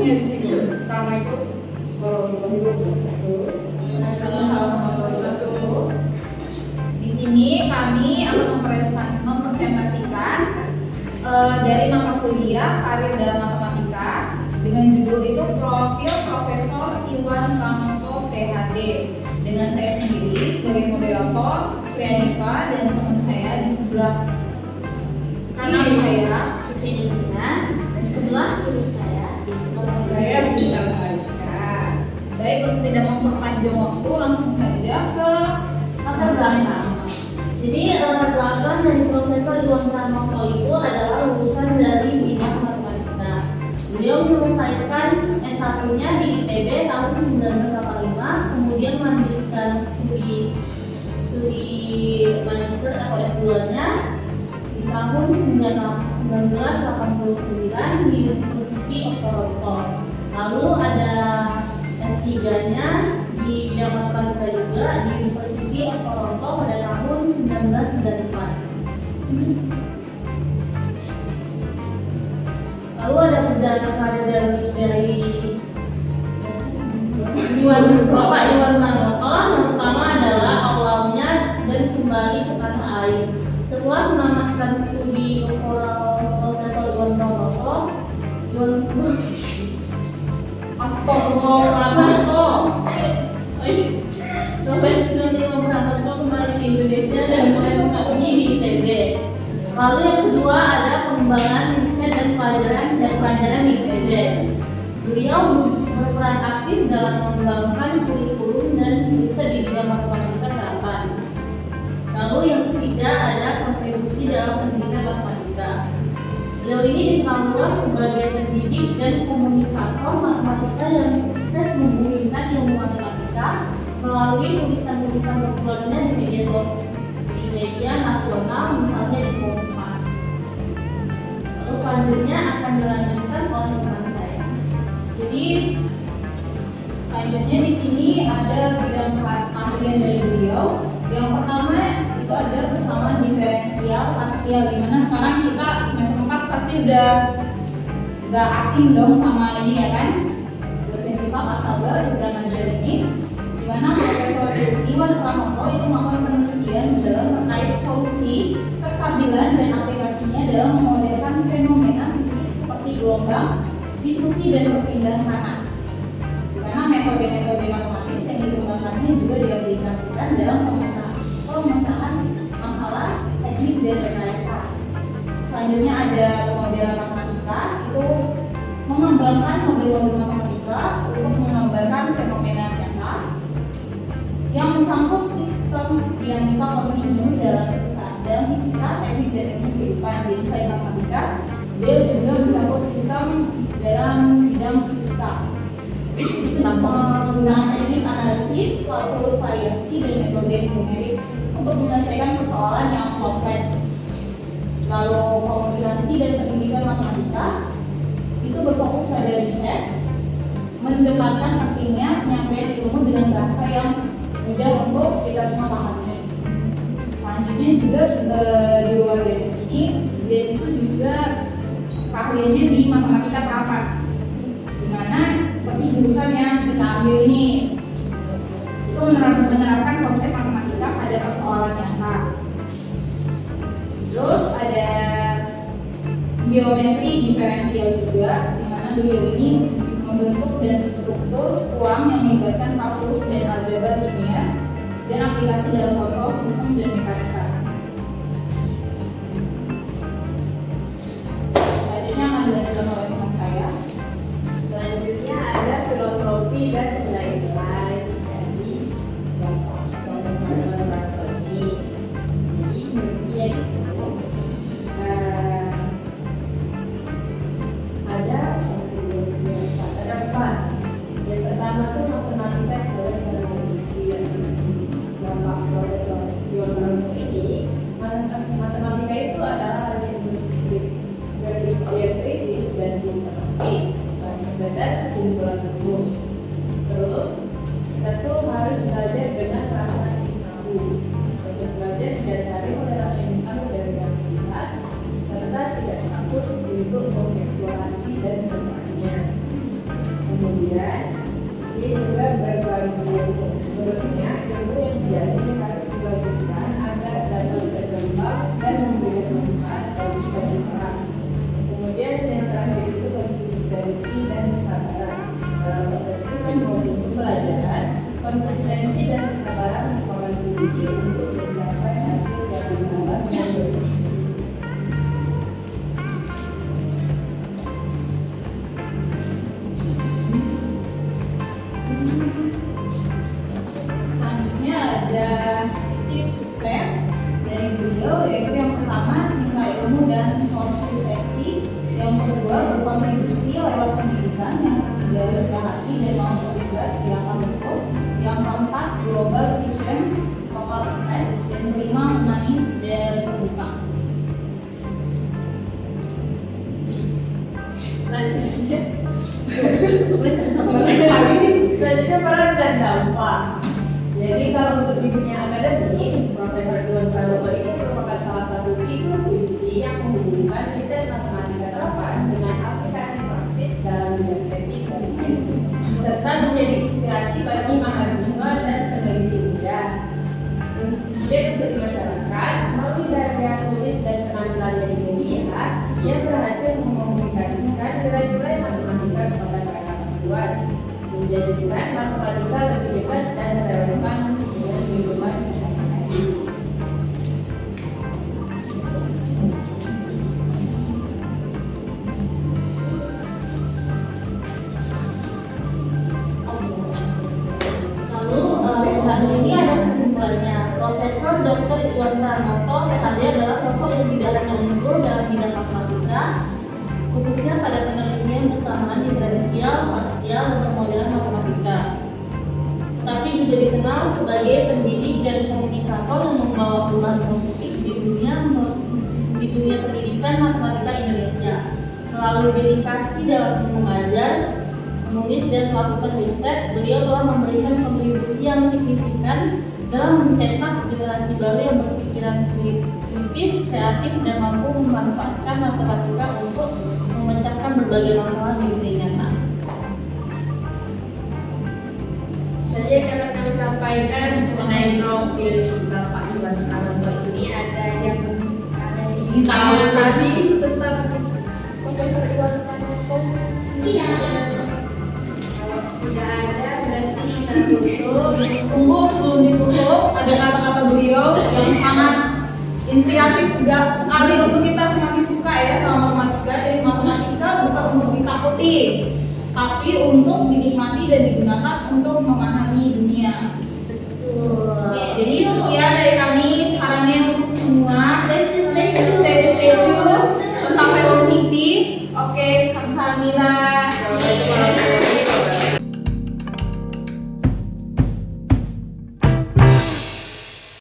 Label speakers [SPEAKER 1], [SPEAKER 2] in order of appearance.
[SPEAKER 1] ya di sini. Assalamualaikum warahmatullahi wabarakatuh.
[SPEAKER 2] Assalamualaikum warahmatullahi wabarakatuh. Di sini kami akan mempresentasikan dari mata kuliah karir dalam matematika dengan judul itu Profil Profesor Iwan Pranoto PhD. Dengan saya sendiri sebagai moderator, Sri Hanifa, dan teman saya di sebelah kanan saya,
[SPEAKER 3] Fitri, dan sebelah kiri saya
[SPEAKER 1] Bisa Aiska.
[SPEAKER 2] Baik, untuk tidak memperpanjang waktu, langsung saja ke
[SPEAKER 3] latar belakang. Jadi latar belakang dari Profesor Iwan Pranoto itu adalah lulusan dari bidang matematika. Beliau menyelesaikan S1-nya di ITB tahun 1985, kemudian melanjutkan studi magister atau S2-nya di tahun 1989 di University of Toronto. Lalu ada S3-nya di bidang matematika juga di University of Toronto pada tahun 1994. Lalu ada perjalanan karir dari Bapak Iwan Pranoto. Yang pertama adalah awalnya dari kembali ke tanah air. Setelah menamatkan studi doktoral Profesor Iwan Pranoto,
[SPEAKER 2] Astagfirullahaladzim.
[SPEAKER 3] Profesor Iwan Pranoto kembali ke Indonesia dan mulai mengabdi di ITB. Lalu yang kedua ada pengembangan riset dan pelajaran di ITB. Beliau berperan aktif dalam mengembangkan kurikulum dan riset di bidang matematika terapan. Lalu yang ketiga ada kontribusi dalam pendidikan matematika. Beliau ini dikenal luas sebagai pendidik dan komunikator matematika yang sukses membumikan ilmu matematika melalui tulisan-tulisan populernya di media nasional, misalnya di Kompas. Lalu selanjutnya akan dilanjutkan oleh teman saya.
[SPEAKER 2] Jadi selanjutnya di sini ada bidang keahlian dari beliau. Yang pertama itu ada persamaan diferensial parsial, dimana sekarang kita semester 4 pasti udah nggak asing dong sama ini ya kan? Dosen kita Pak Sabar udah ngajar ini, dimana Profesor Iwan Pranoto itu melakukan penelitian dalam terkait solusi kestabilan dan aplikasinya dalam memodelkan fenomena fisik seperti gelombang, difusi dan perpindahan panas. Dimana metode-metode matematis yang dikembangkannya juga diaplikasikan dalam pemecahan masalah teknik dan rekayasa. Selanjutnya ada pemodelan matematika, itu mengembangkan model-model matematika untuk menggambarkan fenomena nyata yang mencakup sistem dinamika kontinu dalam fisika, teknik dan ilmu kehidupan. Jadi selain matematika, dia juga mencakup sistem dalam bidang fisika. Jadi kita menggunakan teknik analisis, kalkulus variasi, dan metode numerik untuk menyelesaikan persoalan yang kompleks. Lalu komunikasi dan pendidikan matematika itu berfokus pada riset, mendekatkan pentingnya penyampaian ilmu dengan bahasa yang mudah untuk kita semua pahami. Selanjutnya juga di luar dari sini, dia itu juga keahliannya di matematika terapan, dimana seperti jurusan yang kita ambil ini itu menerapkan konsep matematika pada persoalan nyata. Terus ada geometri diferensial juga, di mana beliau ini membentuk dan struktur ruang yang melibatkan kalkulus dan aljabar linear dan aplikasi dalam kontrol sistem dan mekanika. Selanjutnya akan dilanjutkan oleh teman saya.
[SPEAKER 4] Selanjutnya ada filosofi dan nilai-nilai dari Bapak Profesor Iwan Pranoto ini. Jadi penelitian itu ada empat. Yang pertama itu matematika sebagai cara penelitian. Bapak Profesor Iwan Pranoto ini menghubungkan riset matematika terapkan dengan aplikasi praktis dalam bidang teknik dan sains, serta menjadi inspirasi bagi mahasiswa dan peneliti muda. Dan untuk di masyarakat, melalui karya tulis dan penampilannya di media, ia berhasil mengkomunikasikan nilai-nilai matematika kepada masyarakat luas, menjadikan matematika lebih dekat dan relevan dengan kehidupan sehari-hari.
[SPEAKER 3] Lalu ini ada kesimpulannya. Profesor Dr. Iwan Pranoto PhD adalah sosok yang tidak hanya unggul dalam bidang matematika, khususnya pada penelitian persamaan diferensial, parsial, dan pemodelan matematika, tetapi juga dikenal sebagai pendidik dan komunikator yang membawa perubahan positif di dunia pendidikan matematika Indonesia. Melalui dedikasi dalam mengajar, menulis dan melakukan riset, beliau telah memberikan kontribusi yang signifikan dalam mencetak generasi baru yang berpikiran kritis, kreatif, dan mampu memanfaatkan matematika untuk memecahkan berbagai masalah di dunia nyata.
[SPEAKER 4] Saja yang dapat kami sampaikan mengenai profil Bapak Iwan Pranoto ini. Ada yang ingin
[SPEAKER 2] Tangan
[SPEAKER 4] tadi tentang Profesor Iwan Pranoto?
[SPEAKER 3] Iya.
[SPEAKER 4] Kalau tidak ada, berarti kita tutup.
[SPEAKER 2] Tunggu sebelum ditutup, ada kata-kata beliau yang sangat inspiratif sekali untuk kita semakin suka ya sama matematika. Dan matematika bukan untuk ditakuti, tapi untuk dinikmati dan digunakan untuk memahami dunia.
[SPEAKER 3] Betul.
[SPEAKER 2] Jadi sekian dari kami